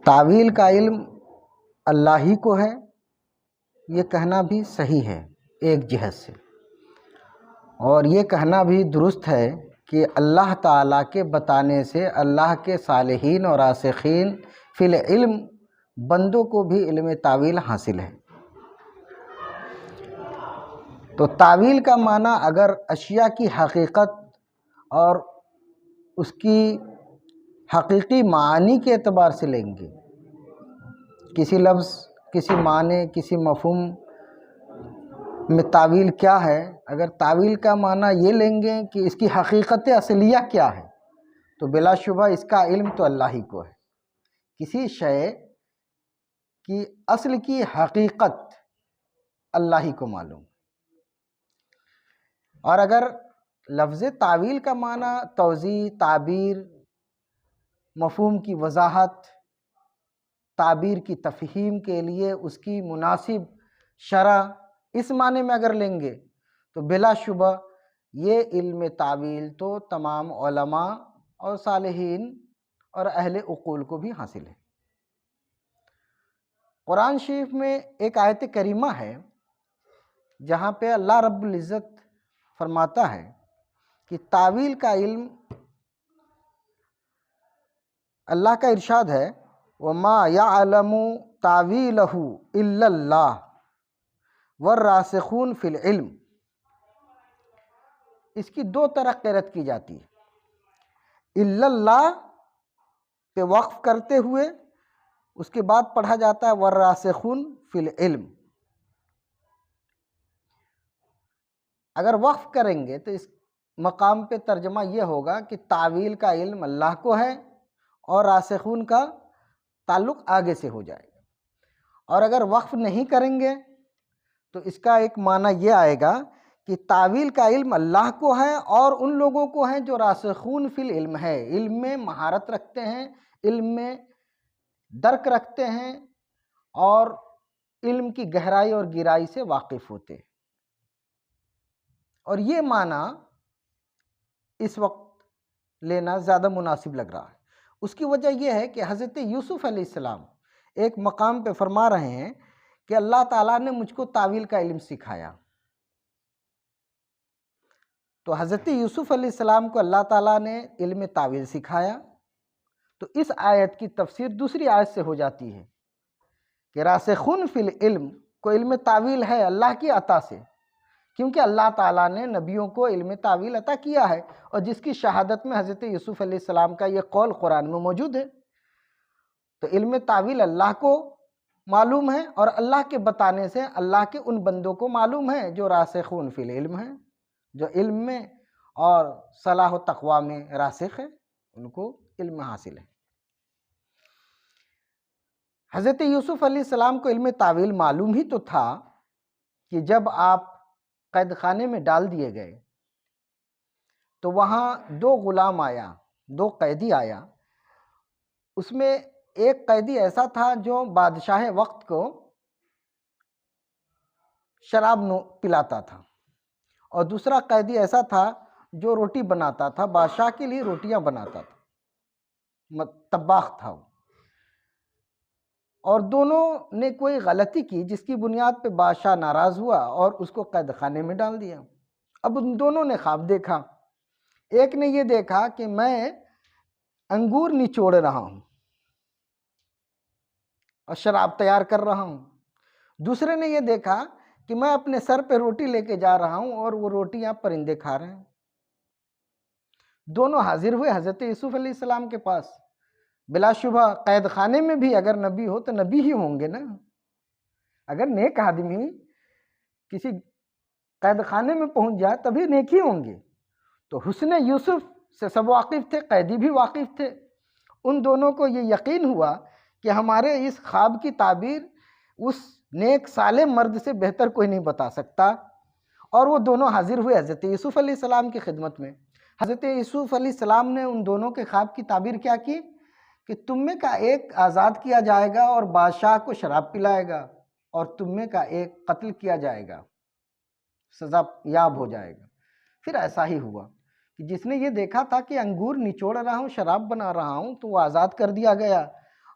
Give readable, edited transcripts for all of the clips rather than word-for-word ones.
तावील का इल्म अल्लाह ही को है, ये कहना भी सही है एक जिहत से, और ये कहना भी दुरुस्त है कि अल्लाह ताला के बताने से अल्लाह के सालिहीन और रासिखीन फिल इल्म बंदों को भी इल्म तावील हासिल है। तो तावील का माना अगर अशिया की हकीकत और उसकी हकीकी मानी के एतबार से लेंगे, किसी लफ्ज़, किसी माने, किसी मफ़हूम में तावील क्या है, अगर तावील का माना ये लेंगे कि इसकी हकीकत असलिया क्या है, तो बिलाशुबा इसका इल्म तो अल्लाह ही को है। किसी शय की असल की हकीकत अल्लाह ही को मालूम। और अगर लफ्ज़ तावील का माना तौज़ी, ताबीर, मफ़हूम की वजाहत, ताबीर की तफ़हीम के लिए उसकी मुनासिब शरअ, इस माने में अगर लेंगे तो बिलाशुबा ये इल्म तावील तो तमाम उलमा और सालिहीन और अहले उक़ूल को भी हासिल है। कुरान शरीफ में एक आयत करीमा है जहाँ पे अल्लाह रब्बुल इज़्ज़त फरमाता है कि तावील का इल्म, अल्लाह का इरशाद है, वमा यअलमु तावीलहु इल्लल्लाह वर्रासिखून फिल इल्म। इसकी दो तरह क़िरात की जाती है, इल्लल्लाह पे वक्फ़ करते हुए उसके बाद पढ़ा जाता है वर्रासिखून फिल इल्म। अगर वक्फ़ करेंगे तो इस मकाम पे तर्जमा ये होगा कि तावील का इल्म अल्लाह को है और रासिखून का ताल्लुक़ आगे से हो जाएगा। और अगर वक्फ़ नहीं करेंगे तो इसका एक माना ये आएगा कि तावील का इल्म अल्लाह को है और उन लोगों को है जो रासिखून फिल इल्म है, इल्म में महारत रखते हैं, इल्म में दर्क रखते हैं और इल्म की गहराई और गिराई से वाकिफ़ होते हैं। और ये माना इस वक्त लेना ज़्यादा मुनासिब लग रहा है। उसकी वजह यह है कि हज़रत यूसुफ़ अलैहिस्सलाम एक मकाम पे फरमा रहे हैं कि अल्लाह ताला ने मुझको तावील का इल्म सिखाया। तो हज़रत यूसुफ़ अलैहिस्सलाम को अल्लाह ताला ने इल्म तावील सिखाया, तो इस आयत की तफसीर दूसरी आयत से हो जाती है कि रासिखून फिल इल्म को इल्म तावील है अल्लाह की अता से, क्योंकि अल्लाह ताला ने नबियों को इल्म तावील अता किया है और जिसकी शहादत में हज़रत यूसुफ़ अलैहिस्सलाम का ये कौल कुरान में मौजूद है। तो इल्म तावील अल्लाह को मालूम है और अल्लाह के बताने से अल्लाह के उन बंदों को मालूम है जो रासिखून फिल इल्म है, जो इल्म में और सलाह व तक़वा में रासिख है, उनको इल्म हासिल है। हज़रत यूसुफ़ अलैहिस्सलाम को इल्म तावील मालूम ही तो था कि जब आप कैद खाने में डाल दिए गए तो वहाँ दो गुलाम आया, दो कैदी आया। उसमें एक कैदी ऐसा था जो बादशाह वक्त को शराब पिलाता था और दूसरा कैदी ऐसा था जो रोटी बनाता था, बादशाह के लिए रोटियां बनाता था, तब्बाख था वो। और दोनों ने कोई गलती की जिसकी बुनियाद पे बादशाह नाराज़ हुआ और उसको कैद खाने में डाल दिया। अब उन दोनों ने ख्वाब देखा। एक ने ये देखा कि मैं अंगूर निचोड़ रहा हूँ और शराब तैयार कर रहा हूँ। दूसरे ने ये देखा कि मैं अपने सर पे रोटी लेके जा रहा हूँ और वो रोटियां परिंदे खा रहे हैं। दोनों हाजिर हुए हज़रत यूसुफ़ अलैहिस्सलाम के पास। बिलाशुबा कैद खाने में भी अगर नबी हो तो नबी ही होंगे ना। अगर नेक आदमी किसी कैद खाने में पहुंच जाए तभी नेक ही होंगे। तो हुस्न यूसुफ से सब वाकिफ़ थे, कैदी भी वाकिफ़ थे। उन दोनों को ये यकीन हुआ कि हमारे इस ख्वाब की ताबीर उस नेक साले मर्द से बेहतर कोई नहीं बता सकता। और वो दोनों हाजिर हुए हज़रत यूसुफ़ अलैहिस्सलाम की खिदमत में। हज़रत यूसुफ़ अलैहिस्सलाम ने उन दोनों के ख्वाब की ताबीर क्या की कि तुम में का एक आज़ाद किया जाएगा और बादशाह को शराब पिलाएगा और तुम में का एक कत्ल किया जाएगा, सज़ा याब हो जाएगा। फिर ऐसा ही हुआ कि जिसने ये देखा था कि अंगूर निचोड़ रहा हूँ, शराब बना रहा हूँ, तो वो आज़ाद कर दिया गया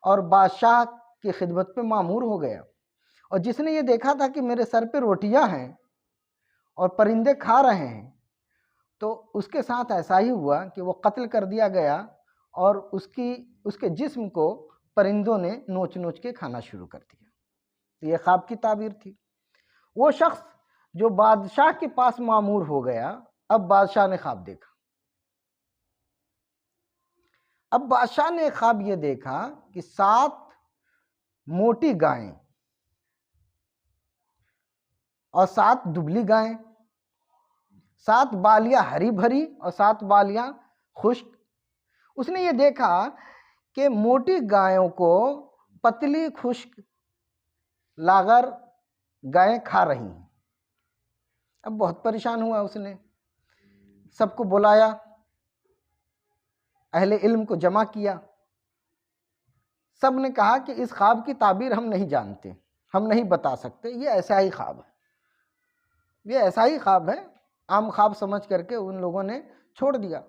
और बादशाह की खिदमत पे मामूर हो गया। और जिसने ये देखा था कि मेरे सर पे रोटियां हैं और परिंदे खा रहे हैं, तो उसके साथ ऐसा ही हुआ कि वो कत्ल कर दिया गया और उसके जिस्म को परिंदों ने नोच नोच के खाना शुरू कर दिया। तो ये ख्वाब की ताबीर थी। वो शख्स जो बादशाह के पास मामूर हो गया, अब बादशाह ने ख्वाब देखा। अब बादशाह ने ख्वाब ये देखा कि 7 मोटी गायें और 7 दुबली गायें, 7 बालियां हरी भरी और 7 बालियां खुश्क। उसने ये देखा कि मोटी गायों को पतली खुश्क लागर गायें खा रही हैं। अब बहुत परेशान हुआ उसने, सबको बुलाया, अहले इल्म को जमा किया। सब ने कहा कि इस ख्वाब की ताबीर हम नहीं जानते, हम नहीं बता सकते, ये ऐसा ही ख्वाब है, ये ऐसा ही ख्वाब है। आम ख्वाब समझ करके उन लोगों ने छोड़ दिया।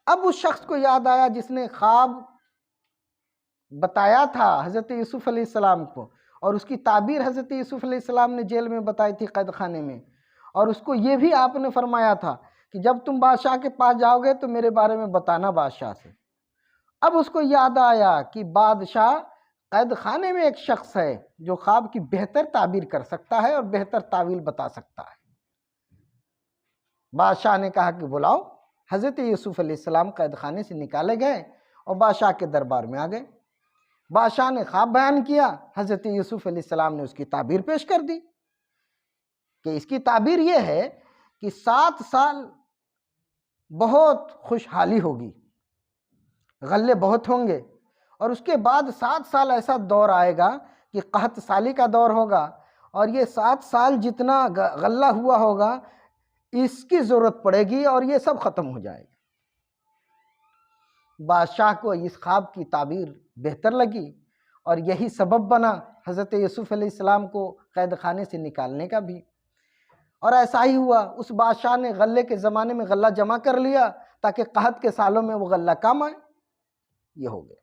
अब उस शख्स को याद आया जिसने ख्वाब बताया था हज़रत यूसुफ अलैहिस्सलाम को, और उसकी ताबीर हज़रत यूसुफ अलैहिस्सलाम ने जेल में बताई थी, कैद खाने में। और उसको ये भी आपने फरमाया था कि जब तुम बादशाह के पास जाओगे तो मेरे बारे में बताना बादशाह से। अब उसको याद आया कि बादशाह कैद खाने में एक शख्स है जो ख्वाब की बेहतर ताबीर कर सकता है और बेहतर तावील बता सकता है। बादशाह ने कहा कि बुलाओ। हज़रत यूसुफ अलैहिस्सलाम कैद खाने से निकाले गए और बादशाह के दरबार में आ गए। बादशाह ने ख्वाब बयान किया, हज़रत यूसुफ अलैहिस्सलाम ने उसकी ताबीर पेश कर दी कि इसकी ताबीर यह है कि 7 साल बहुत खुशहाली होगी, गल्ले बहुत होंगे, और उसके बाद 7 साल ऐसा दौर आएगा कि कहत साली का दौर होगा, और ये 7 साल जितना गल्ला हुआ होगा इसकी ज़रूरत पड़ेगी और ये सब ख़त्म हो जाएगा। बादशाह को इस ख्वाब की ताबीर बेहतर लगी और यही सबब बना हज़रत यूसुफ अलैहिस्सलाम को कैद खाने से निकालने का भी। और ऐसा ही हुआ, उस बादशाह ने गल्ले के ज़माने में गल्ला जमा कर लिया ताकि कहत के सालों में वो गल्ला काम आए। ये हो गया।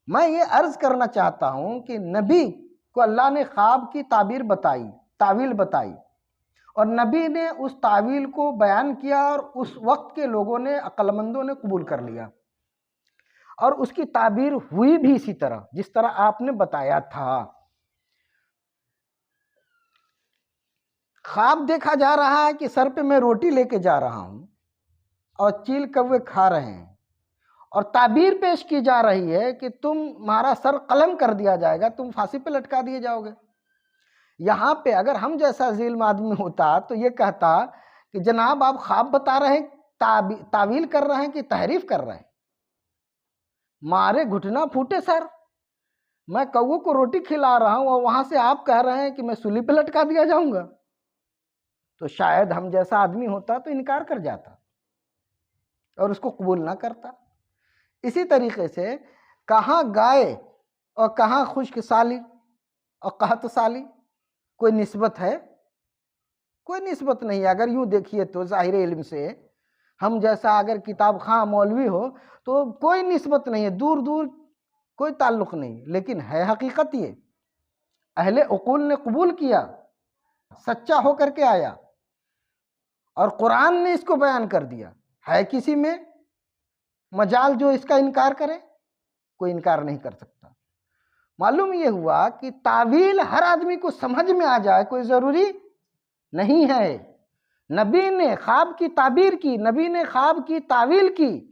मैं ये अर्ज़ करना चाहता हूँ कि नबी को अल्लाह ने ख्वाब की ताबीर बताई, तावील बताई, और नबी ने उस तावील को बयान किया और उस वक्त के लोगों ने, अक्लमंदों ने कबूल कर लिया, और उसकी ताबीर हुई भी इसी तरह जिस तरह आपने बताया था। ख्वाब देखा जा रहा है कि सर पे मैं रोटी लेके जा रहा हूं और चील कौवे खा रहे हैं, और ताबीर पेश की जा रही है कि तुम्हारा सर कलम कर दिया जाएगा, तुम फांसी पे लटका दिए जाओगे। यहाँ पे अगर हम जैसा ज़िल्म आदमी होता तो ये कहता कि जनाब आप ख्वाब बता रहे हैं, तावील कर रहे हैं कि तहरीफ कर रहे हैं? मारे घुटना फूटे सर, मैं कौवे को रोटी खिला रहा हूं और वहां से आप कह रहे हैं कि मैं सूली पे लटका दिया जाऊंगा। तो शायद हम जैसा आदमी होता तो इनकार कर जाता और उसको कबूल ना करता। इसी तरीके से कहाँ गाय और कहाँ खुश्क साली और कहत साली, कोई निस्बत है? कोई निस्बत नहीं है। अगर यूं देखिए तो ज़ाहिर इल्म से हम जैसा अगर किताब खां मौलवी हो तो कोई निस्बत नहीं है, दूर दूर कोई ताल्लुक़ नहीं, लेकिन है हकीकत ये। अहले उकूल ने कबूल किया, सच्चा होकर के आया, और कुरान ने इसको बयान कर दिया। है किसी में मजाल जो इसका इनकार करे? कोई इनकार नहीं कर सकता। मालूम ये हुआ कि तावील हर आदमी को समझ में आ जाए कोई ज़रूरी नहीं है। नबी ने ख्वाब की ताबीर की, नबी ने ख्वाब की तावील की,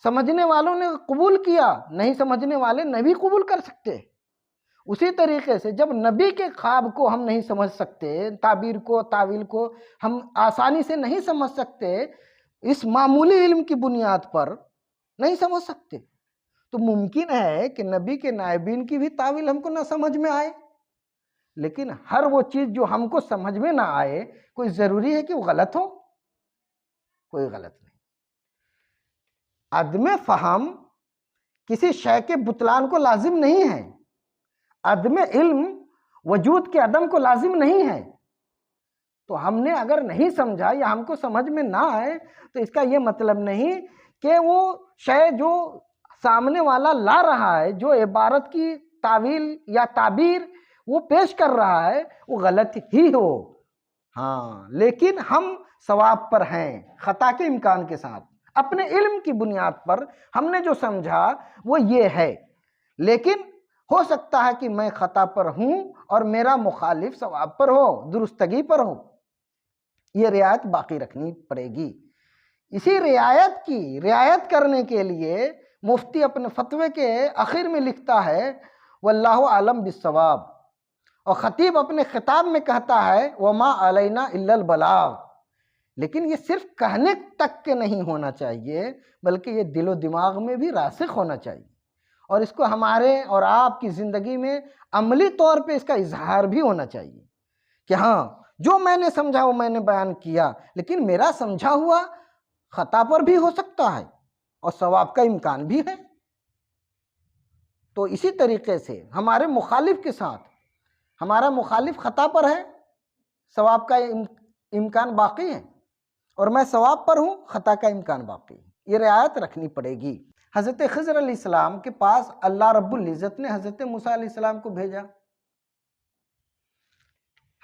समझने वालों ने कबूल किया, नहीं समझने वाले नहीं कबूल कर सकते। उसी तरीके से जब नबी के ख्वाब को हम नहीं समझ सकते, ताबीर को, तावील को हम आसानी से नहीं समझ सकते, इस मामूली इल्म की बुनियाद पर नहीं समझ सकते, तो मुमकिन है कि नबी के नायबीन की भी तावील हमको ना समझ में आए। लेकिन हर वो चीज़ जो हमको समझ में ना आए, कोई ज़रूरी है कि वो गलत हो? कोई गलत नहीं। अदम फ़हम किसी शय के बुतलान को लाजिम नहीं है, अदम इल्म वजूद के अदम को लाजिम नहीं है। तो हमने अगर नहीं समझा या हमको समझ में ना आए तो इसका ये मतलब नहीं कि वो शय जो सामने वाला ला रहा है, जो इबारत की तावील या ताबीर वो पेश कर रहा है, वो गलत ही हो, हाँ, लेकिन हम सवाब पर हैं, खता के इम्कान के साथ। अपने इल्म की बुनियाद पर हमने जो समझा वो ये है, लेकिन हो सकता है कि मैं खता पर हूं और मेरा मुखालिफ सवाब पर हो, दुरुस्तगी पर हो। ये रियायत बाकी रखनी पड़ेगी। इसी रियायत करने के लिए मुफ्ती अपने फतवे के आखिर में लिखता है वल्लाहु आलम बिस्सवाब, और खतीब अपने खिताब में कहता है वमा अलैना इल्लल बलाग। लेकिन ये सिर्फ कहने तक के नहीं होना चाहिए, बल्कि ये दिलो दिमाग में भी रासिख होना चाहिए, और इसको हमारे और आपकी ज़िंदगी में अमली तौर पे इसका इजहार भी होना चाहिए कि हाँ, जो मैंने समझा वो मैंने बयान किया, लेकिन मेरा समझा हुआ खता पर भी हो सकता है और सवाब का इम्कान भी है। तो इसी तरीके से हमारे मुखालिफ के साथ, हमारा मुखालिफ खता पर है, सवाब का इम्कान बाकी है, और मैं सवाब पर हूँ, खता का इम्कान बाकी है। ये रियायत रखनी पड़ेगी। हज़रत खिज़र अलैहिस्सलाम के पास अल्लाह रब्बुल इज़्ज़त ने हज़रत मूसा अलैहिस्सलाम को भेजा।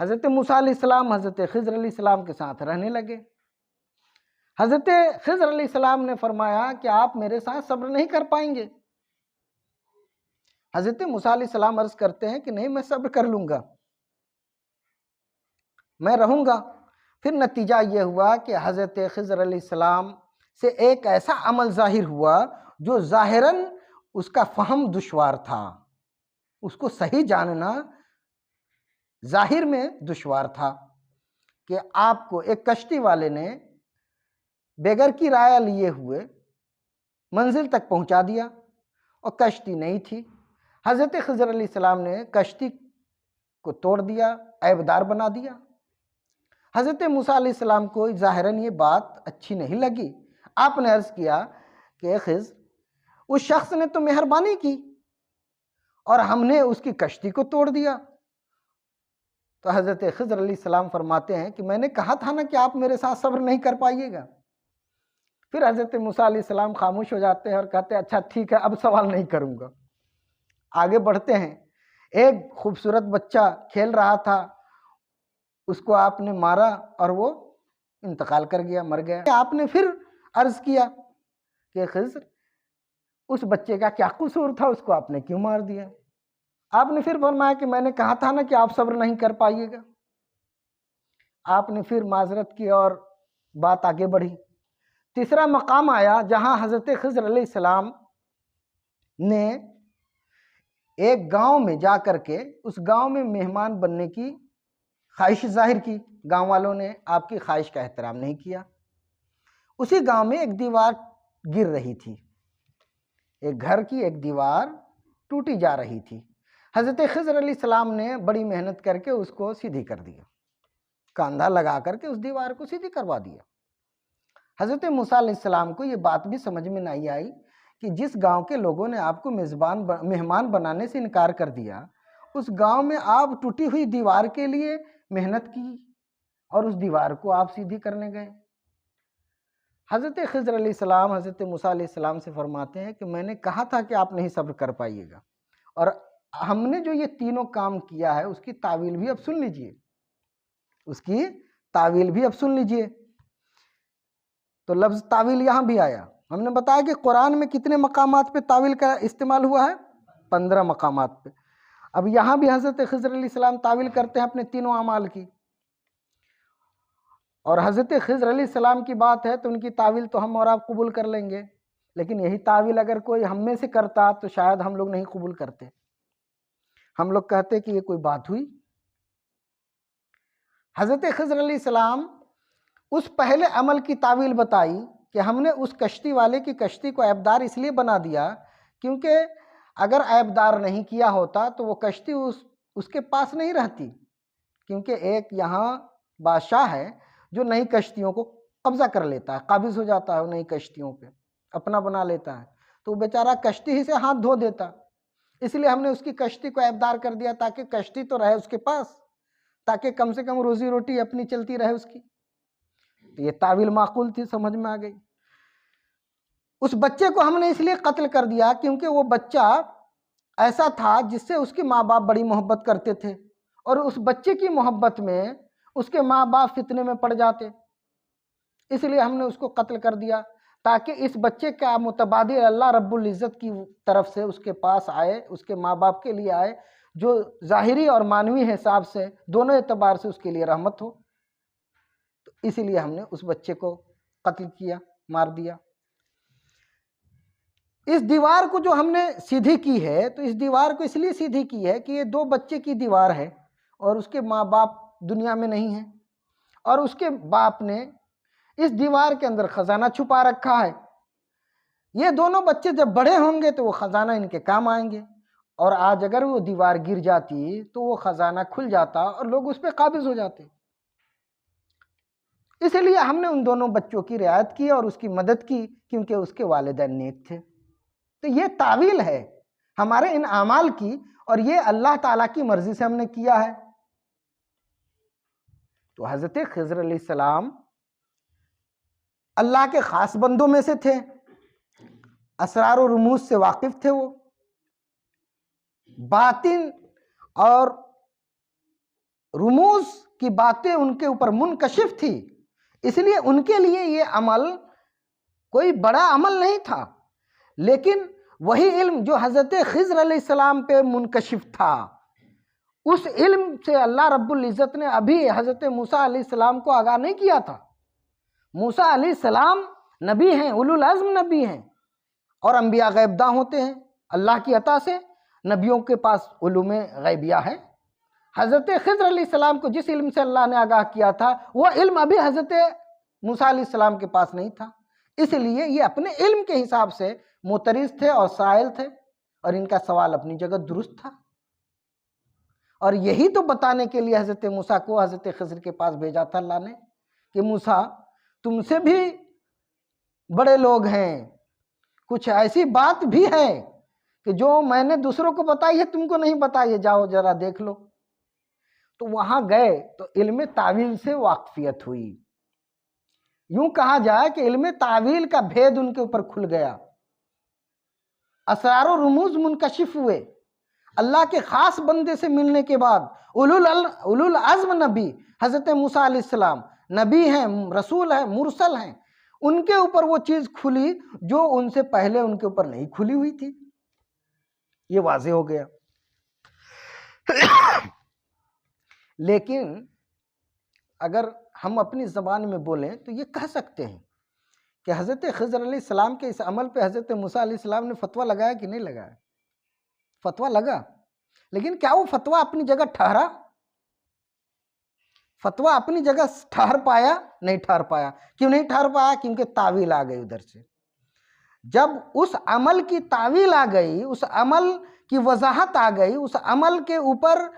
हज़रत मूसा अलैहिस्सलाम हज़रत खिज़र अलैहिस्सलाम के साथ रहने लगे। हज़रत खिज़र अलैहिस्सलाम ने फरमाया कि आप मेरे साथ सब्र नहीं कर पाएंगे। हज़रत मूसा अलैहिस्सलाम अर्ज़ करते हैं कि नहीं, मैं सब्र कर लूँगा, मैं रहूँगा। फिर नतीजा ये हुआ कि हज़रत खिज़र अलैहिस्सलाम से एक ऐसा अमल ज़ाहिर हुआ जो ज़ाहिरन उसका फ़हम दुश्वार था, उसको सही जानना ज़ाहिर में दुश्वार था, कि आपको एक कश्ती वाले ने बेगर की राय लिए हुए मंजिल तक पहुंचा दिया और कश्ती नहीं थी। हज़रत खिज़र अलैहिस्सलाम ने कश्ती को तोड़ दिया, ऐबदार बना दिया। हज़रत मूसा अलैहिस्सलाम को ज़ाहिरन ये बात अच्छी नहीं लगी। आपने अर्ज़ किया कि खिज़र, उस शख्स ने तो मेहरबानी की और हमने उसकी कश्ती को तोड़ दिया। तो हज़रत खिज़र अलैहिस्सलाम फरमाते हैं कि मैंने कहा था ना कि आप मेरे साथ सब्र नहीं कर पाइएगा। फिर हज़रत मूसा अलैहिस्सलाम खामोश हो जाते हैं और कहते हैं अच्छा ठीक है, अब सवाल नहीं करूँगा। आगे बढ़ते हैं। एक खूबसूरत बच्चा खेल रहा था, उसको आपने मारा और वो इंतकाल कर गया, मर गया। आपने फिर अर्ज़ किया कि खिज़र, उस बच्चे का क्या कसूर था, उसको आपने क्यों मार दिया? आपने फिर फरमाया कि मैंने कहा था ना कि आप सब्र नहीं कर पाइएगा। आपने फिर माजरत की और बात आगे बढ़ी। तीसरा मकाम आया जहां हज़रत खिज़र अलैहिस्सलाम ने एक गांव में जा कर के उस गांव में मेहमान बनने की ख्वाहिश जाहिर की। गांव वालों ने आपकी ख्वाहिश का एहतराम नहीं किया। उसी गांव में एक दीवार गिर रही थी, एक घर की एक दीवार टूटी जा रही थी। हज़रत खिज़र अलैहिस्सलाम ने बड़ी मेहनत करके उसको सीधी कर दिया, कंधा लगा करके उस दीवार को सीधी करवा दिया। हज़रत मूसा अलैहिस्सलाम को ये बात भी समझ में नहीं आई कि जिस गांव के लोगों ने आपको मेहमान बनाने से इनकार कर दिया, उस गांव में आप टूटी हुई दीवार के लिए मेहनत की और उस दीवार को आप सीधी करने गए। हज़रत खिज़र अलैहिस्सलाम हज़रत मूसा अलैहिस्सलाम से फरमाते हैं कि मैंने कहा था कि आप नहीं सब्र कर पाइएगा, और हमने जो ये तीनों काम किया है उसकी तावील भी अब सुन लीजिए, उसकी तावील भी अब सुन लीजिए। तो लफ्ज़ तावील यहाँ भी आया। हमने बताया कि कुरान में कितने मकामात पे तावील का इस्तेमाल हुआ है, 15 मकामात पे। अब यहाँ भी हज़रत खिज़र अलैहिस्सलाम तावील करते हैं अपने तीनों अमाल की, और हज़रत खिज़र अलैहिस्सलाम की बात है तो उनकी तावील तो हम और आप कबूल कर लेंगे, लेकिन यही तावील अगर कोई हम में से करता तो शायद हम लोग नहीं कबूल करते। हम लोग कहते कि ये कोई बात हुई। हज़रत खिज़र अलैहिस्सलाम उस पहले अमल की तावील बताई कि हमने उस कश्ती वाले की कश्ती को ऐबदार इसलिए बना दिया क्योंकि अगर ऐबदार नहीं किया होता तो वो कश्ती उसके पास नहीं रहती, क्योंकि एक यहाँ बादशाह है जो नई कश्तियों को कब्जा कर लेता है, काबिज हो जाता है, वो नई कश्तियों पे अपना बना लेता है, तो बेचारा कश्ती ही से हाथ धो देता। इसलिए हमने उसकी कश्ती को ऐबदार कर दिया ताकि कश्ती तो रहे उसके पास, ताकि कम से कम रोजी रोटी अपनी चलती रहे उसकी। तो ये तावील माकूल थी, समझ में आ गई। उस बच्चे को हमने इसलिए कत्ल कर दिया क्योंकि वो बच्चा ऐसा था जिससे उसके माँ बाप बड़ी मोहब्बत करते थे, और उस बच्चे की मोहब्बत में उसके माँ बाप फितने में पड़ जाते, इसलिए हमने उसको कत्ल कर दिया ताकि इस बच्चे का मुतबादिल अल्लाह रब्बुल इज़्ज़त की तरफ से उसके पास आए, उसके माँ बाप के लिए आए, जो ज़ाहिरी और मानवी हिसाब से दोनों एतबार से उसके लिए रहमत हो। तो इसीलिए हमने उस बच्चे को कत्ल किया, मार दिया। इस दीवार को जो हमने सीधी की है, तो इस दीवार को इसलिए सीधी की है कि ये दो बच्चे की दीवार है और उसके माँ बाप दुनिया में नहीं है, और उसके बाप ने इस दीवार के अंदर खजाना छुपा रखा है। ये दोनों बच्चे जब बड़े होंगे तो वो खजाना इनके काम आएंगे, और आज अगर वो दीवार गिर जाती तो वो खजाना खुल जाता और लोग उस पर काबिज हो जाते। इसलिए हमने उन दोनों बच्चों की रियायत की और उसकी मदद की क्योंकि उसके वालिदैन नेक थे। तो ये तावील है हमारे इन अमाल की, और ये अल्लाह ताला की मर्जी से हमने किया है। तो हजरत खिज़र अलैहिस्सलाम अल्लाह के खास बंदों में से थे, असरार और रुमूज से वाकिफ थे, वो बातिन और रुमूज की बातें उनके ऊपर मुनकशिफ थी, इसलिए उनके लिए ये अमल कोई बड़ा अमल नहीं था। लेकिन वही इल्म जो हजरत खिज़र अलैहिस्सलाम पे मुनकशिफ था, उस इल्म से अल्लाह रब्बुल इज़्ज़त ने अभी हजरत मूसा अलैहिस्सलाम को आगाह नहीं किया था। मूसा अलैहिस्सलाम नबी हैं, उलुल अज़्म नबी हैं, और अंबिया गैबदा होते हैं अल्लाह की अता से। नबियों के पास उलूम गैबिया है। हज़रत खिज़र अलैहिस्सलाम को जिस इल्म से अल्लाह ने आगाह किया था, वो इल्म अभी हज़रत मूसा अलैहिस्सलाम के पास नहीं था, इसलिए ये अपने इल्म के हिसाब से मोतरिज़ थे और साइल थे, और इनका सवाल अपनी जगह दुरुस्त था। और यही तो बताने के लिए हज़रत मूसा को हज़रत खिज़र के पास भेजा था अल्लाह ने कि मूसा, तुमसे भी बड़े लोग हैं, कुछ ऐसी बात भी है कि जो मैंने दूसरों को बताई है तुमको नहीं बताई है, जाओ जरा देख लो। तो वहां गए तो इल्म तावील से वाकफियत हुई। यूं कहा जाए कि इल्म तावील का भेद उनके ऊपर खुल गया, असरार और रुमूज मुनकशिफ हुए। अल्लाह के खास बंदे से मिलने के बाद उलुल अज़्म नबी हज़रत मूसा अलैहिस्सलाम नबी हैं, रसूल हैं, मुरसल हैं, उनके ऊपर वो चीज़ खुली जो उनसे पहले उनके ऊपर नहीं खुली हुई थी। ये वाज़े हो गया। लेकिन अगर हम अपनी ज़बान में बोलें तो ये कह सकते हैं कि हज़रत खिज़र अलैहिस्सलाम के इस अमल पे हज़रत मूसा अलैहिस्सलाम ने फतवा लगाया कि नहीं लगाया? फतवा लगा, लेकिन क्या वो फतवा अपनी जगह ठहरा? फतवा अपनी जगह ठहर पाया? नहीं ठहर पाया। क्यों नहीं ठहर पाया? क्योंकि तावील आ गई उधर से। जब उस अमल की तावील आ गई, उस अमल की वजाहत आ गई, उस अमल के ऊपर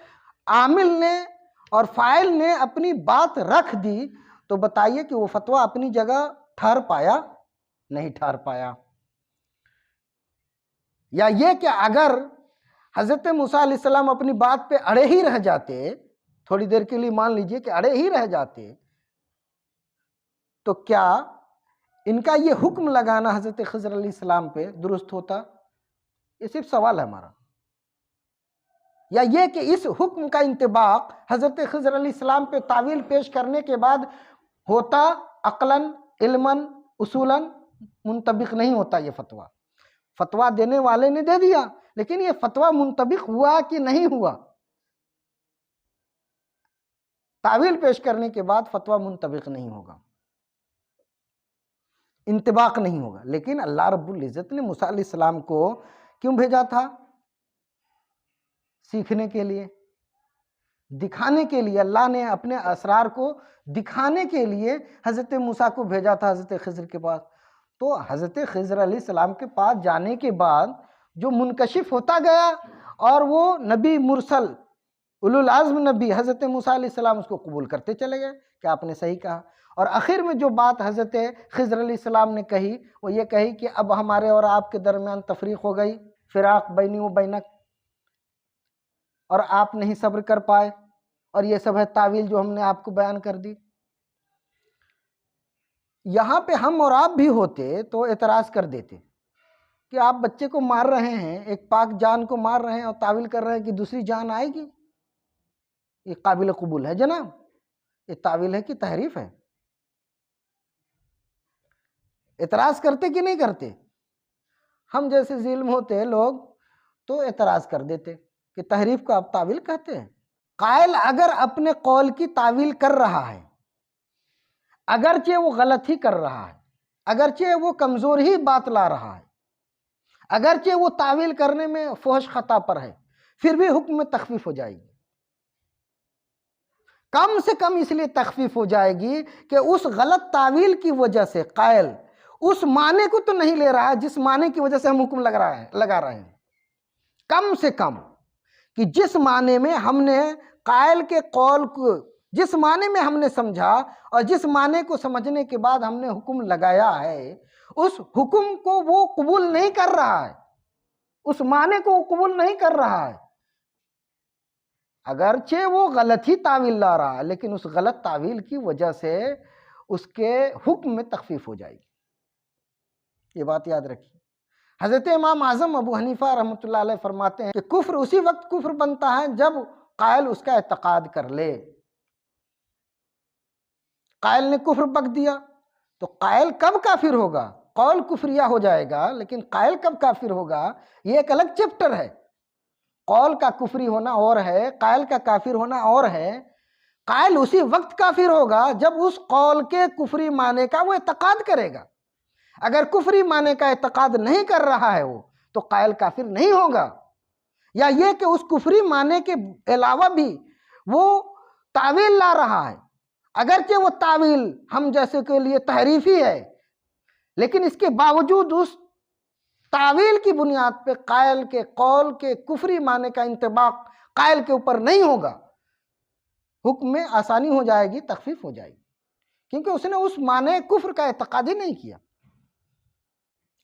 आमिल ने और फाइल ने अपनी बात रख दी, तो बताइए कि वो फतवा अपनी जगह ठहर पाया? नहीं ठहर पाया। या ये कि अगर हज़रत मूसा अलैहिस्सलाम अपनी बात पे अड़े ही रह जाते, थोड़ी देर के लिए मान लीजिए कि अड़े ही रह जाते, तो क्या इनका ये हुक्म लगाना हज़रत खिज़र अलैहिस्सलाम पे दुरुस्त होता? ये सिर्फ सवाल है हमारा। या ये कि इस हुक्म का इंतबाक हज़रत खिज़र अलैहिस्सलाम पे तावील पेश करने के बाद होता, अक़लन, इल्मन, उसूलन मुंतबिक नहीं होता। ये फतवा फतवा देने वाले ने दे दिया, लेकिन ये फतवा मुंतबिक हुआ कि नहीं हुआ? तावील पेश करने के बाद फतवा मुंतबिक नहीं होगा, इंतबाक नहीं होगा। लेकिन अल्लाह रब्बुल इज़्ज़त ने मूसा अलैहिस्सलाम को क्यों भेजा था? सीखने के लिए, दिखाने के लिए। अल्लाह ने अपने असरार को दिखाने के लिए हज़रत मूसा को भेजा था हज़रत खिज़र के पास। तो हज़रत खिज़र अलैहिस्सलाम के पास जाने के बाद जो मुनकशिफ होता गया, और वो नबी मुरसल उलुल आज़्म नबी हज़रत मूसा अलैहिस्सलाम उसको कबूल करते चले गए कि आपने सही कहा। और आखिर में जो बात हज़रत खिज़र अलैहिस्सलाम ने कही, वो ये कही कि अब हमारे और आपके दरमियान तफरीक हो गई, फ़िराक बैनी व बैनक, और आप नहीं सब्र कर पाए, और ये सब है तावील जो हमने आपको बयान कर दी। यहाँ पे हम और आप भी होते तो एतराज़ कर देते कि आप बच्चे को मार रहे हैं, एक पाक जान को मार रहे हैं और तावील कर रहे हैं कि दूसरी जान आएगी। ये काबिल कबूल है जनाब? ये तावील है कि तहरीफ है? एतराज़ करते कि नहीं करते? हम जैसे ज़िल्म होते लोग तो एतराज़ कर देते कि तहरीफ को आप तावील कहते हैं। कायल अगर अपने कौल की तावील कर रहा है, अगरचे वो गलत ही कर रहा है, अगरचे वो कमज़ोर ही बात ला रहा है, अगरचे वो तावील करने में फोहश खता पर है, फिर भी हुक्म में तखफीफ हो जाएगी। कम से कम इसलिए तखफीफ हो जाएगी कि उस गलत तावील की वजह से कायल उस माने को तो नहीं ले रहा है जिस माने की वजह से हम हुक्म लगा रहे हैं। कम से कम कि जिस माने में हमने कायल के कौल को, जिस माने में हमने समझा और जिस माने को समझने के बाद हमने हुक्म लगाया है, उस हुक्म को वो कबूल नहीं कर रहा है, उस माने को वो कबूल नहीं कर रहा है। अगरचे वो गलत ही तावील ला रहा है, लेकिन उस गलत तावील की वजह से उसके हुक्म में तखफीफ हो जाएगी। ये बात याद रखिए। हजरत इमाम आजम अबू हनीफा रहमतुल्लाह अलैह फरमाते हैं कि कुफ्र उसी वक्त कुफ्र बनता है जब कायल उसका एतकाद कर ले। कायल ने कुफ्र बक दिया तो कायल कब काफिर होगा? कौल कुफरिया हो जाएगा, लेकिन कायल कब काफिर होगा ये एक अलग चैप्टर है। कौल का कुफरी होना और है, कायल का काफिर होना और है। कायल उसी वक्त काफिर होगा जब उस कौल के कुफरी माने का वो एतकाद करेगा। अगर कुफरी माने का एतकाद नहीं कर रहा है वो, तो कायल काफिर नहीं होगा। या ये कि उस कुफरी माने के अलावा भी वो तावील ला रहा है, अगरचे वो तावील हम जैसे के लिए तहरीफी है, लेकिन इसके बावजूद उस तावील की बुनियाद पे कायल के कौल के कुफरी माने का इंतबाक कायल के ऊपर नहीं होगा। हुक्म में आसानी हो जाएगी, तखफीफ हो जाएगी, क्योंकि उसने उस माने कुफ्र का एतकाद ही नहीं किया।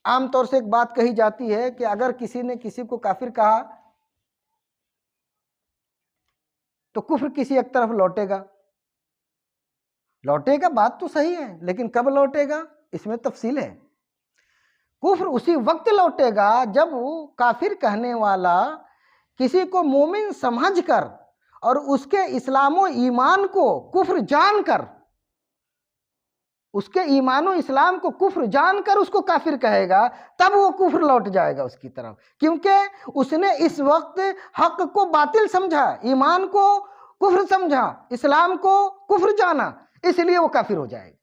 आमतौर से एक बात कही जाती है कि अगर किसी ने किसी को काफिर कहा तो कुफ्र किसी एक तरफ लौटेगा। लौटेगा बात तो सही है, लेकिन कब लौटेगा इसमें तफसील है। कुफ्र उसी वक्त लौटेगा जब वो काफिर कहने वाला किसी को मोमिन समझकर और उसके इस्लाम और ईमान को कुफ्र जानकर, उसके ईमान और इस्लाम को कुफ्र जानकर उसको काफिर कहेगा, तब वो कुफ्र लौट जाएगा उसकी तरफ, क्योंकि उसने इस वक्त हक को बातिल समझा, ईमान को कुफ्र समझा, इस्लाम को कुफ्र जाना, इसलिए वो काफिर हो जाएगा।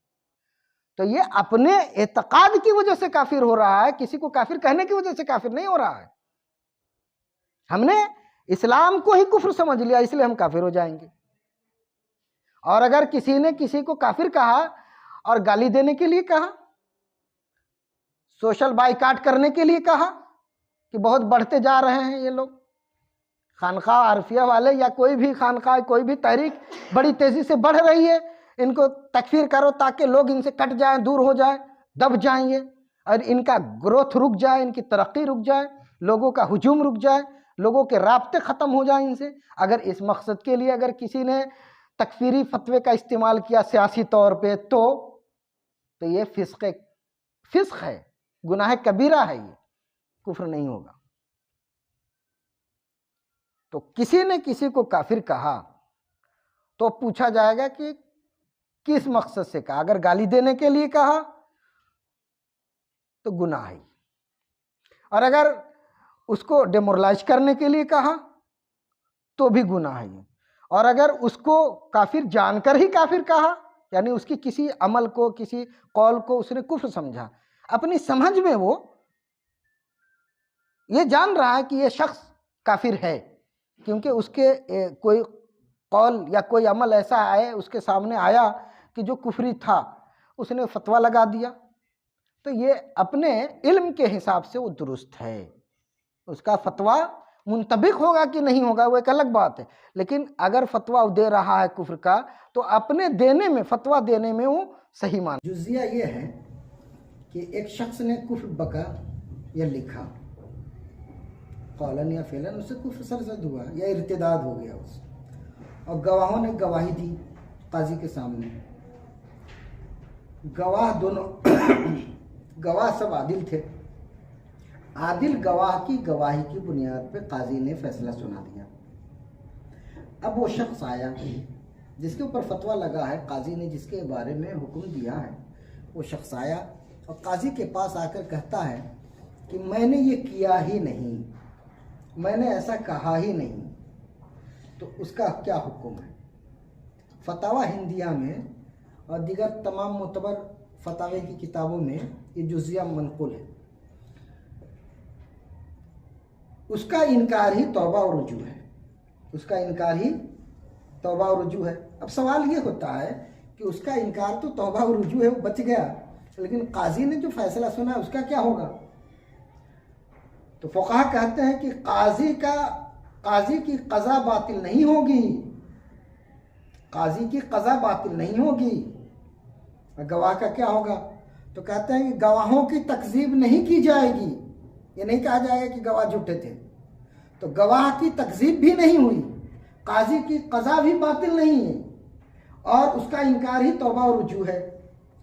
तो ये अपने एतकाद की वजह से काफिर हो रहा है, किसी को काफिर कहने की वजह से काफिर नहीं हो रहा है। हमने इस्लाम को ही कुफ्र समझ लिया, इसलिए हम काफिर हो जाएंगे। और अगर किसी ने किसी को काफिर कहा और गाली देने के लिए कहा, सोशल बाइकाट करने के लिए कहा कि बहुत बढ़ते जा रहे हैं ये लोग, खानका आरफिया वाले या कोई भी खानका, कोई भी तहरीक बड़ी तेजी से बढ़ रही है, इनको तकफीर करो ताकि लोग इनसे कट जाएं, दूर हो जाए, दब जाएंगे और इनका ग्रोथ रुक जाए, इनकी तरक्की रुक जाए, लोगों का हुजूम रुक जाए, लोगों के राब्ते ख़त्म हो जाए इनसे। अगर इस मकसद के लिए अगर किसी ने तकफीरी फतवे का इस्तेमाल किया सियासी तौर पे, तो ये फिस्क है, गुनाह कबीरा है, ये कुफ्र नहीं होगा। तो किसी ने किसी को काफिर कहा तो पूछा जाएगा कि किस मकसद से कहा। अगर गाली देने के लिए कहा तो गुनाह है, और अगर उसको डिमोरलाइज करने के लिए कहा तो भी गुनाह है, और अगर उसको काफिर जानकर ही काफिर कहा, यानी उसकी किसी अमल को, किसी कौल को उसने कुफ्र समझा, अपनी समझ में वो ये जान रहा है कि ये शख्स काफिर है, क्योंकि उसके कोई कौल या कोई अमल ऐसा आए, उसके सामने आया कि जो कुफरी था, उसने फतवा लगा दिया, तो ये अपने इल्म के हिसाब से वो दुरुस्त है। उसका फतवा मुंतबिक होगा कि नहीं होगा वो एक अलग बात है, लेकिन अगर फतवा दे रहा है कुफ्र का, तो अपने देने में, फतवा देने में वो सही मान। जुजिया ये है कि एक शख्स ने कुफ्र बका या लिखा, कौलन या फेलन, उससे कुफ्र सरजद हुआ या इर्तिदाद हो गया उससे, और गवाहों ने गवाही दी काजी के सामने, गवाह दोनों गवाह सब आदिल थे। आदिल गवाह की गवाही की बुनियाद पे काजी ने फैसला सुना दिया। अब वो शख्स आया जिसके ऊपर फतवा लगा है, काजी ने जिसके बारे में हुक्म दिया है, वो शख्स आया और काजी के पास आकर कहता है कि मैंने ये किया ही नहीं, मैंने ऐसा कहा ही नहीं, तो उसका क्या हुक्म है? फतावा हिंदिया में और दीगर तमाम मुतबर फतावे की किताबों में ये जुज़िया मनकुल है। उसका इनकार ही तौबा और रुजू है, उसका इनकार ही तौबा और रुजू है। अब सवाल ये होता है कि उसका इनकार तो तौबा और रुजू है, वो बच गया, लेकिन काजी ने जो फैसला सुना है उसका क्या होगा? तो फुक़हा कहते हैं कि काजी की क़ज़ा बातिल नहीं होगी, काजी की क़ज़ा बातिल नहीं होगी। गवाह का क्या होगा? तो कहते हैं कि गवाहों की तकज़ीब नहीं की जाएगी, ये नहीं कहा जाएगा कि गवाह झूठे थे, तो गवाह की तकज़ीब भी नहीं हुई, काजी की क़ज़ा भी बातिल नहीं है और उसका इनकार ही तौबा और रुजू है।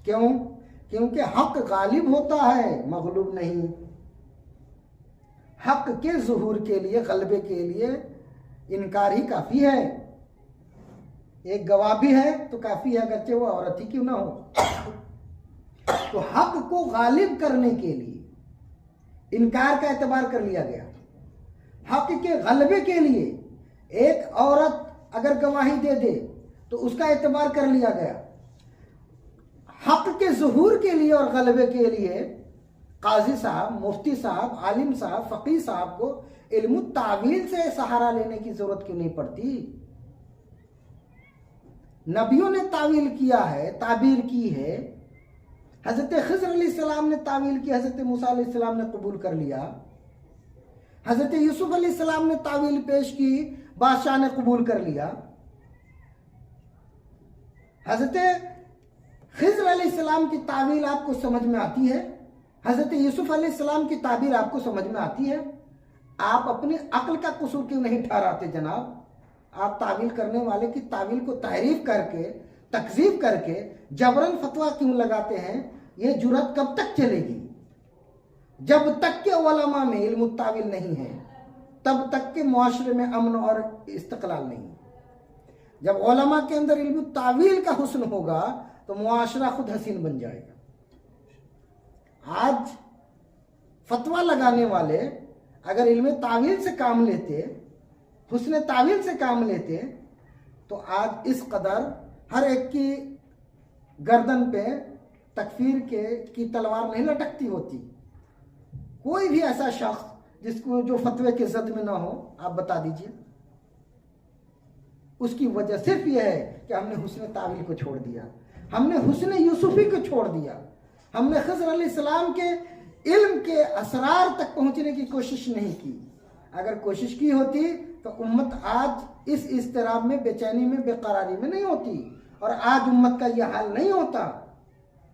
क्यों? क्योंकि हक़ गालिब होता है, मग़लूब नहीं। हक़ के ज़ुहूर के लिए, गलबे के लिए इनकार ही काफ़ी है। एक गवाह भी है तो काफ़ी है, अगरचे वो औरत ही क्यों ना हो। तो हक़ को गालिब करने के लिए इनकार का एतबार कर लिया गया। हक़ के गलबे के लिए एक औरत अगर गवाही दे दे तो उसका एतबार कर लिया गया। हक़ के ज़ुहूर के लिए और गलबे के लिए काजी साहब, मुफ्ती साहब, आलिम साहब, फ़क़ीह साहब को इल्म तावील से सहारा लेने की ज़रूरत क्यों नहीं पड़ती? नबियों ने तावील किया है, ताबीर की है। हज़रत ख़िज़्र अलैहिस्सलाम ने तावील की, हज़रत मूसा अलैहिस्सलाम ने कबूल कर लिया। हज़रत यूसुफ अलैहिस्सलाम ने तावील पेश की, बादशाह ने कबूल कर लिया। हज़रत ख़िज़्र अलैहिस्सलाम की तावील आपको समझ में आती है, हज़रत यूसुफ अलैहिस्सलाम की ताबीर आपको समझ में आती है। आप अपनी अक्ल का कसूर क्यों नहीं ठहराते जनाब? आप तावील करने वाले की तावील को तहरीफ करके, तकज़ीब करके जबरन फतवा क्यों लगाते हैं? ये जुर्रत कब तक चलेगी? जब तक के उलमा में इल्म तावील नहीं है, तब तक के मुआशरे में अमन और इस्तक़लाल नहीं। जब उलमा के अंदर इल्म तावील का हुस्न होगा तो मुआशरा खुद हसीन बन जाएगा। आज फतवा लगाने वाले अगर इल्म तावील से काम लेते, हुस्न तावील से काम लेते, तो आज इस कदर हर एक की गर्दन पे तकफीर की तलवार नहीं लटकती होती। कोई भी ऐसा शख्स जिसको जो फतवे के जद में ना हो, आप बता दीजिए। उसकी वजह सिर्फ यह है कि हमने हुस्न तावील को छोड़ दिया, हमने हुस्न यूसुफी को छोड़ दिया, हमने ख़िज़्र अलैहिस्सलाम के इल्म के असरार तक पहुंचने की कोशिश नहीं की। अगर कोशिश की होती तो उम्मत आज इस इज़्तिराब में, बेचैनी में, बेकरारी में नहीं होती और आज उम्मत का यह हाल नहीं होता।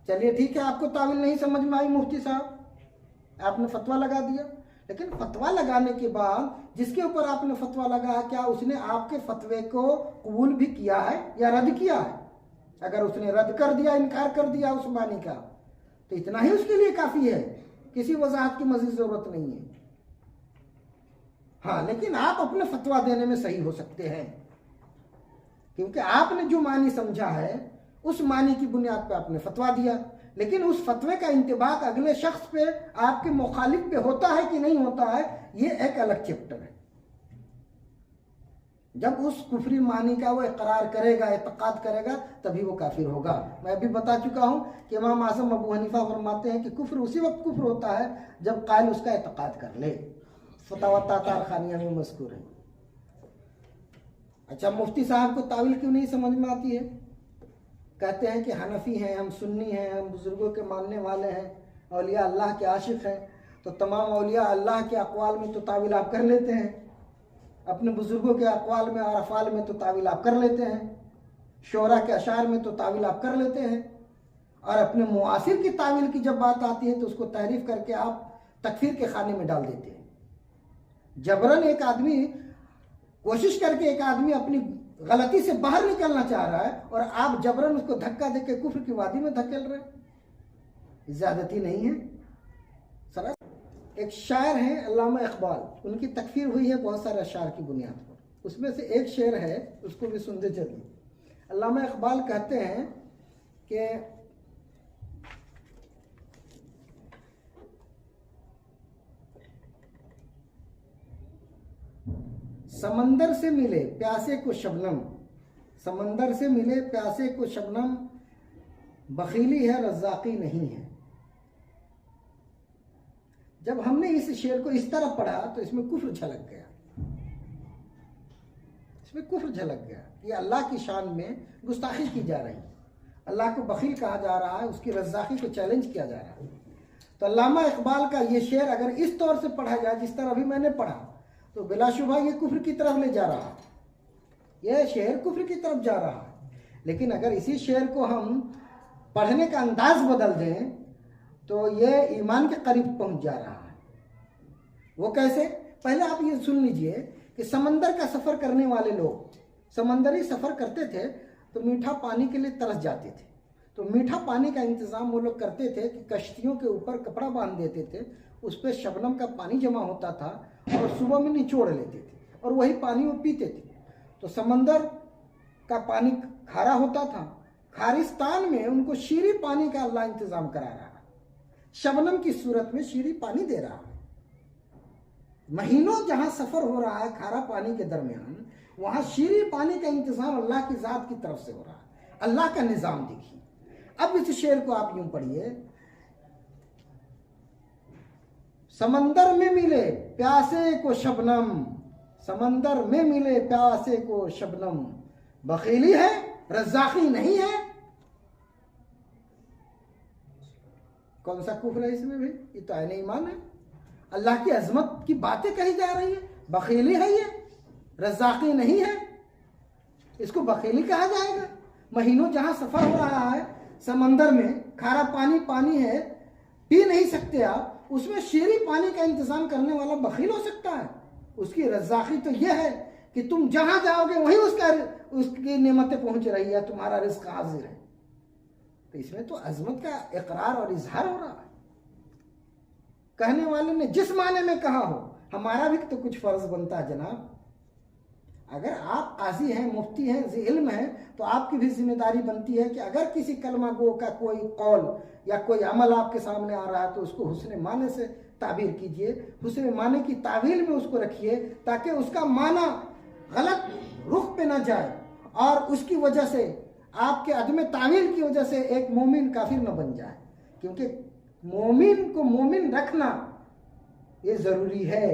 चलिए ठीक है, आपको तावील नहीं समझ में आई मुफ्ती साहब, आपने फतवा लगा दिया, लेकिन फतवा लगाने के बाद जिसके ऊपर आपने फतवा लगा, क्या उसने आपके फतवे को कबूल भी किया है या रद्द किया है? अगर उसने रद्द कर दिया, इनकार कर दिया उस मानी का, तो इतना ही उसके लिए काफ़ी है, किसी वजाहत की मज़ीद ज़रूरत नहीं है। हाँ, लेकिन आप अपने फतवा देने में सही हो सकते हैं, क्योंकि आपने जो मानी समझा है उस मानी की बुनियाद पे आपने फतवा दिया, लेकिन उस फतवे का इंतबाक अगले शख्स पे, आपके मुखालिफ पे होता है कि नहीं होता है, ये एक अलग चैप्टर है। जब उस कुफरी मानी का वो इकरार करेगा, एतकाद करेगा, तभी वो काफिर होगा। मैं अभी बता चुका हूं कि इमाम आज़म अबू हनीफा फरमाते हैं कि कुफ्र उसी वक्त कुफ्र होता है जब कायल उसका एतकाद कर ले। फतवा तातार खानिया में मज़कूर है। अच्छा, मुफ्ती साहब को तावील क्यों नहीं समझ में आती है? कहते हैं कि हनफी हैं, हम सुन्नी हैं, हम बुजुर्गों के मानने वाले हैं, औलिया अल्लाह के आशिक हैं, तो तमाम औलिया अल्लाह के अक़वाल में तो तावील आप कर लेते हैं, अपने बुजुर्गों के अक़वाल में और अफ़ाल में तो तावील आप कर लेते हैं, शोरा के अशार में तो तावील आप कर लेते हैं, और अपने मुआसिर की तावील की जब बात आती है तो उसको तहरीफ करके आप तकफीर के खाने में डाल देते हैं। जबरन एक आदमी कोशिश करके, एक आदमी अपनी गलती से बाहर निकलना चाह रहा है और आप जबरन उसको धक्का देके कुफ्र की वादी में धकेल रहे हैं। ज़्यादती नहीं है। सर एक शायर हैं अल्लामा इकबाल, उनकी तकफीर हुई है बहुत सारे अशार की बुनियाद पर। उसमें से एक शेर है, उसको भी सुनते चलिए। अल्लामा इकबाल कहते हैं कि समंदर से मिले प्यासे को शबनम, समंदर से मिले प्यासे को शबनम, बखीली है रज़ाकी नहीं है। जब हमने इस शेर को इस तरह पढ़ा तो इसमें कुफ्र झलक गया, इसमें कुफ्र झलक गया कि अल्लाह की शान में गुस्ताखी की जा रही है, अल्लाह को बखील कहा जा रहा है, उसकी रज़ाकी को चैलेंज किया जा रहा है। तो अल्लामा इकबाल का ये शेर अगर इस तौर से पढ़ा जाए जिस तरह अभी मैंने पढ़ा, तो बिलाशुबा ये कुफ्र की तरफ ले जा रहा है, यह शेर कुफ्र की तरफ जा रहा है। लेकिन अगर इसी शेर को हम पढ़ने का अंदाज बदल दें तो ये ईमान के करीब पहुंच जा रहा है। वो कैसे? पहले आप ये सुन लीजिए कि समंदर का सफ़र करने वाले लोग समंदरी सफ़र करते थे तो मीठा पानी के लिए तरस जाते थे। तो मीठा पानी का इंतज़ाम वो लोग करते थे कि कश्तियों के ऊपर कपड़ा बांध देते थे, उस पर शबनम का पानी जमा होता था और सुबह में निचोड़ लेते थे और वही पानी वो पीते थे। तो समंदर का पानी खारा होता था, खारिस्तान में उनको शीरी पानी का अल्लाह इंतज़ाम करा रहा है, शबनम की सूरत में शीरी पानी दे रहा है। महीनों जहां सफ़र हो रहा है खारा पानी के दरमियान, वहां शीरी पानी का इंतज़ाम अल्लाह की ज़ात की तरफ से हो रहा है। अल्लाह का निज़ाम देखिए। अब इस शेर को आप यूं पढ़िए, समंदर में मिले प्यासे को शबनम, समंदर में मिले प्यासे को शबनम, बखीली है रज़ाकी नहीं है। कौन सा कुफ्र है इसमें भी? ये तो ऐन ईमान है। अल्लाह की अजमत की बातें कही जा रही है, बखीली है ये, रज़ाकी नहीं है, इसको बखीली कहा जाएगा। महीनों जहां सफर हो रहा है समंदर में, खारा पानी पानी है, पी नहीं सकते आप, उसमें शीरी पानी का इंतजाम करने वाला बखील हो सकता है? उसकी रज़ाकी तो यह है कि तुम जहां जाओगे वहीं उसकी नेमतें पहुंच रही है, तुम्हारा रिज़्क़ हाजिर है। तो इसमें तो अजमत का इकरार और इजहार हो रहा है। कहने वाले ने जिस माने में कहा हो, हमारा भी तो कुछ फर्ज बनता है जनाब। अगर आप काजी हैं, मुफ्ती हैं, ज़ी इल्म हैं, तो आपकी भी जिम्मेदारी बनती है कि अगर किसी कलमा गो का कोई कौल या कोई अमल आपके सामने आ रहा है तो उसको हुस्न माने से ताबीर कीजिए, हुस्न माने की तावील में उसको रखिए, ताकि उसका माना गलत रुख पे ना जाए और उसकी वजह से, आपके अदम तावील की वजह से एक मोमिन काफिर न बन जाए। क्योंकि मोमिन को मोमिन रखना ये जरूरी है,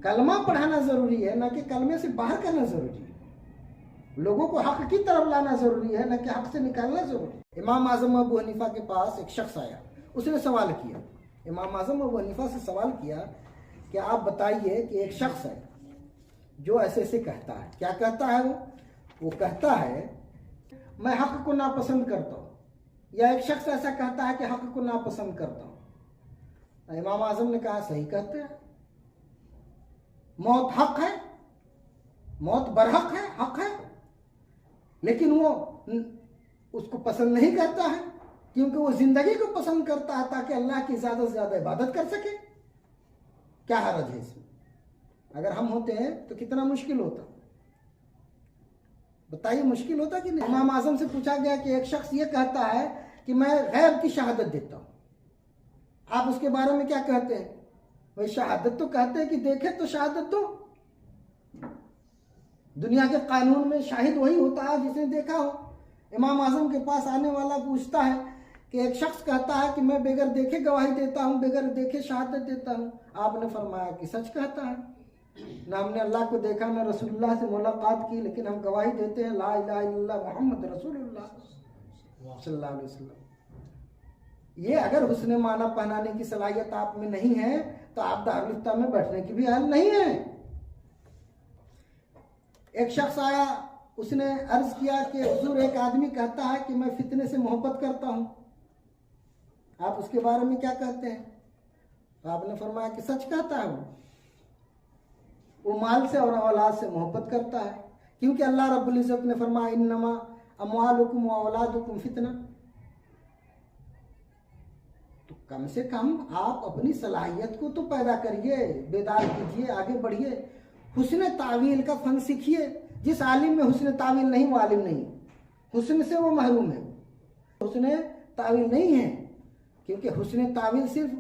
कलमा पढ़ाना जरूरी है, ना कि कलमे से बाहर करना जरूरी है। लोगों को हक की तरफ लाना जरूरी है, ना कि हक से निकालना जरूरी है। इमाम आजम अबू हनीफा के पास एक शख्स आया, उसने सवाल किया, इमाम आजम अबू हनीफा से सवाल किया कि आप बताइए कि एक शख्स है जो ऐसे ऐसे कहता है, क्या कहता है वो कहता है मैं हक को नापसंद करता हूँ, या एक शख्स ऐसा कहता है कि हक को नापसंद करता हूँ। इमाम आजम ने कहा सही कहते हैं, मौत हक है, मौत बरहक है, हक है, लेकिन वो उसको पसंद नहीं करता है क्योंकि वो जिंदगी को पसंद करता है ताकि अल्लाह की ज्यादा से ज्यादा इबादत कर सके। क्या हरज है इसमें? अगर हम होते हैं तो कितना मुश्किल होता, बताइए, मुश्किल होता कि नहीं? इमाम आजम से पूछा गया कि एक शख्स ये कहता है कि मैं गैब की शहादत देता हूं, आप उसके बारे में क्या कहते हैं? भाई शहादत तो कहते हैं कि देखे तो शहादत दो। दुनिया के कानून में शाहिद वही होता है जिसने देखा हो। इमाम आजम के पास आने वाला पूछता है कि एक शख्स कहता है कि मैं बगैर देखे गवाही देता हूं, बगैर देखे शहादत देता हूं। आपने फरमाया कि सच कहता है, ना हमने अल्लाह को देखा, ना रसूलुल्लाह से मुलाकात की, लेकिन हम गवाही देते हैं ला इलाहा इल्लल्लाह मोहम्मद रसूलुल्लाह सल्लल्लाहु अलैहि वसल्लम। ये अगर हुस्न माना पहनाने की सलाहियत आप में नहीं है तो आप दारुल इफ्ता में बैठने की भी हाल नहीं है। एक शख्स आया, उसने अर्ज किया कि हुजूर एक आदमी कहता है कि मैं फितने से मोहब्बत करता हूं, आप उसके बारे में क्या कहते हैं? तो आपने फरमाया कि सच कहता है, वो माल से और औलाद से मोहब्बत करता है, क्योंकि अल्लाह रब्बुल इज्जत ने फरमाया इन्नमा अमवालुकुम व औलादुकुम फितना। तो कम से कम आप अपनी सलाहियत को तो पैदा करिए, बेदार कीजिए, आगे बढ़िए, हुस्न तावील का फन सीखिए। जिस आलिम में हुस्न तावील नहीं वो आलिम नहीं, हुस्न से वो महरूम है, हुस्न तावील नहीं है। क्योंकि हुस्न तावील सिर्फ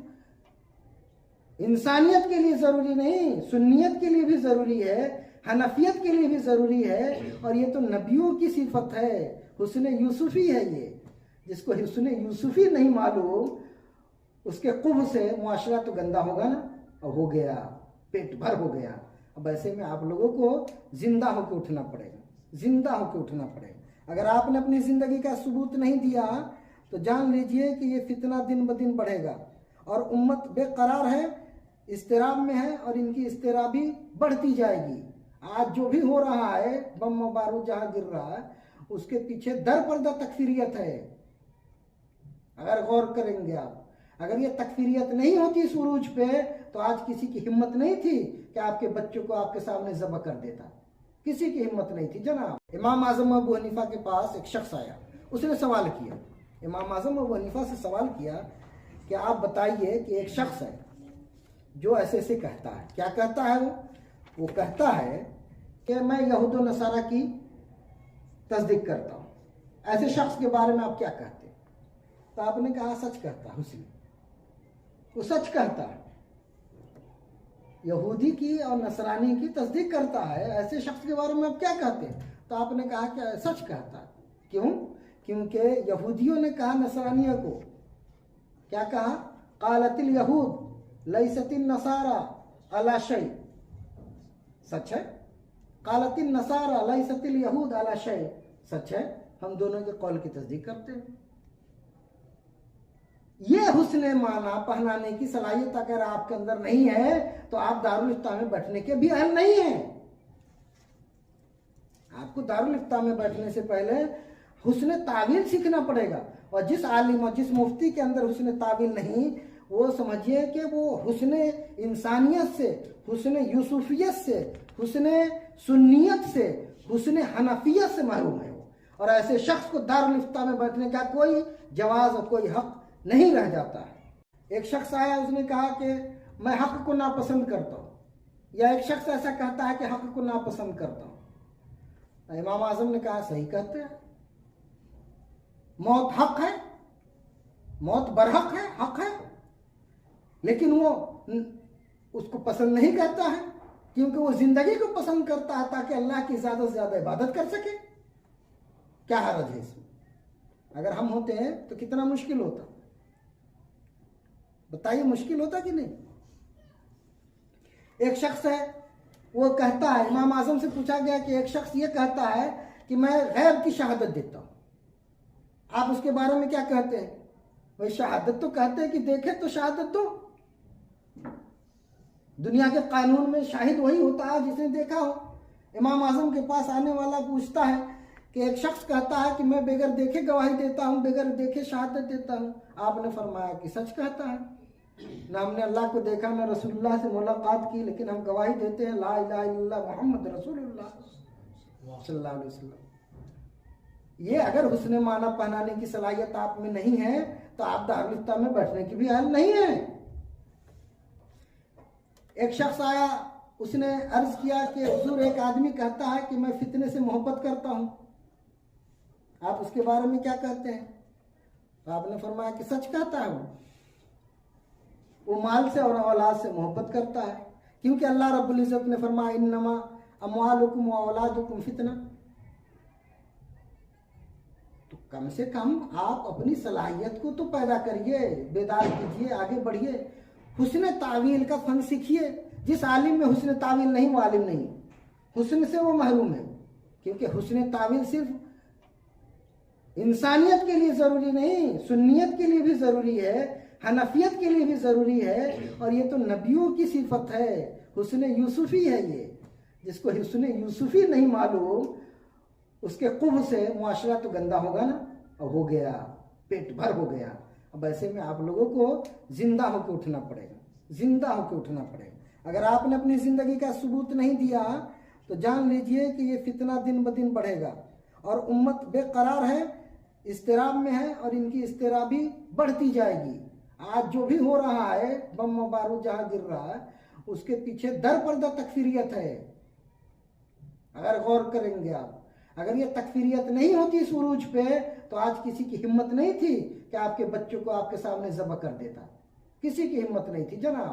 इंसानियत के लिए ज़रूरी नहीं, सुन्नियत के लिए भी ज़रूरी है, हनफियत के लिए भी ज़रूरी है। और ये तो नबियों की सिफत है, हुस्न यूसुफी है ये। जिसको हुस्न यूसुफी नहीं मालूम उसके कुब से मुआशरा तो गंदा होगा ना, और हो गया, पेट भर हो गया। अब ऐसे में आप लोगों को जिंदा होकर उठना पड़ेगा, जिंदा होकर उठना पड़ेगा। अगर आपने अपनी ज़िंदगी का सबूत नहीं दिया तो जान लीजिए कि ये फितना दिन ब दिन बढ़ेगा और उम्मत बेकरार है, इस्तिराब में है, और इनकी इस्तिराबी बढ़ती जाएगी। आज जो भी हो रहा है, बम बारूद जहाँ गिर रहा है, उसके पीछे दर पर्दा तकफीरियत है। अगर गौर करेंगे आप, अगर ये तकफीरियत नहीं होती इस उरूज पे तो आज किसी की हिम्मत नहीं थी कि आपके बच्चों को आपके सामने ज़बह कर देता, किसी की हिम्मत नहीं थी जनाब। इमाम आज़म अबू हनीफा के पास एक शख्स आया, उसने सवाल किया, इमाम आज़म अबू हनीफा से सवाल किया कि आप बताइए कि एक शख्स है जो ऐसे ऐसे कहता है, क्या कहता है वो कहता है कि मैं यहूद व नसारा की तस्दीक करता हूँ, ऐसे शख्स के बारे में आप क्या कहते हैं? तो आपने कहा सच कहता है, हुस्न, वो सच कहता है, यहूदी की और नसरानी की तस्दीक करता है, ऐसे शख्स के बारे में आप क्या कहते हैं? तो आपने कहा कि सच कहता है। क्यों? क्योंकि यहूदियों ने कहा नसरानियों को, क्या कहा? कालतिल यहूद लैसतिन नसारा अला शै, सच है। कालतिन नसारा लैसतिल यहूद अला शै, सच है। हम दोनों के कौल की तस्दीक करते हैं। ये हुस्न माना पहनाने की सलाहियत अगर आपके अंदर नहीं है तो आप दारुल इफ्ता में बैठने के भी अहल नहीं है। आपको दारुल इफ्ता में बैठने से पहले हुस्न तावील सीखना पड़ेगा। और जिस आलिम और जिस मुफ्ती के अंदर हुस्न तावील नहीं, वो समझिए कि वो हुस्न इंसानियत से, हुस्न यूसुफियत से, हुस्न सुन्नियत से, हुस्न हनफियत से महरूम है वो। और ऐसे शख्स को दारुल इफ्ता में बैठने का कोई जवाज और कोई हक नहीं रह जाता है। एक शख्स आया, उसने कहा कि मैं हक को नापसंद करता हूँ, या एक शख्स ऐसा कहता है कि हक को नापसंद करता हूँ। इमाम आज़म ने कहा सही कहते हैं, मौत हक है, मौत बरहक है, हक है, लेकिन वो उसको पसंद नहीं करता है क्योंकि वो जिंदगी को पसंद करता है ताकि अल्लाह की ज्यादा से ज्यादा इबादत कर सके। क्या हरज है इसमें? अगर हम होते हैं तो कितना मुश्किल होता, बताइए, मुश्किल होता कि नहीं? एक शख्स है, वो कहता है, इमाम आज़म से पूछा गया कि एक शख्स ये कहता है कि मैं गैब की शहादत देता हूं, आप उसके बारे में क्या कहते हैं? भाई शहादत तो कहते हैं कि देखे तो शहादत दो। दुनिया के कानून में शाहिद वही होता है जिसने देखा हो। इमाम आज़म के पास आने वाला पूछता है कि एक शख्स कहता है कि मैं बगैर देखे गवाही देता हूं, बगैर देखे शहादत देता हूं। आपने फरमाया कि सच कहता है, ना हमने अल्लाह को देखा, ना रसूलुल्लाह से मुलाकात की, लेकिन हम गवाही देते हैं ला इलाहा इल्लल्लाह मोहम्मद रसूलुल्लाह सल्लल्लाहु अलैहि वसल्लम। ये अगर हुस्न माना पहनाने की सलाहियत आप में नहीं है तो आप दारुल इफ्ता में बैठने की भी हाल नहीं है। एक शख्स आया, उसने अर्ज किया कि हुजूर एक आदमी कहता है कि मैं फितने से मोहब्बत करता हूं, आप उसके बारे में क्या कहते हैं? तो आपने फरमाया कि सच कहता है, वो माल से और औलाद से मोहब्बत करता है, क्योंकि अल्लाह रब्बुल इज़्ज़त ने फरमाया इन्नमा अमवालुकुम व औलादुकुम फितना। तो कम से कम आप अपनी सलाहियत को तो पैदा करिए, बेदार कीजिए, आगे बढ़िए, हुस्न तावील का फन सीखिए। जिस आलिम में हुस्न तावील नहीं वो आलिम नहीं, हुस्न से वो महरूम है। क्योंकि हुस्न तावील सिर्फ इंसानियत के लिए ज़रूरी नहीं, सुन्नियत के लिए भी ज़रूरी है, हनफियत के लिए भी ज़रूरी है। और ये तो नबियों की सिफत है, हुस्न यूसुफी है ये। जिसको हुस्न यूसुफी नहीं मालूम उसके कुब से मुआशरा तो गंदा होगा ना, और हो गया, पेट भर हो गया। अब ऐसे में आप लोगों को जिंदा होकर उठना पड़ेगा, जिंदा होकर उठना पड़ेगा। अगर आपने अपनी ज़िंदगी का सबूत नहीं दिया तो जान लीजिए कि ये फितना दिन ब दिन बढ़ेगा और उम्मत बेकरार है, इस्तिराब में है और इनकी इस्तिराबी बढ़ती जाएगी। आज जो भी हो रहा है, बम बारूद जहां गिर रहा है, उसके पीछे दर पर्दा तकफीरियत है। अगर गौर करेंगे आप, अगर ये तकफीरियत नहीं होती सूरज पे तो आज किसी की हिम्मत नहीं थी कि आपके बच्चों को आपके सामने ज़ब्ह कर देता, किसी की हिम्मत नहीं थी जनाब।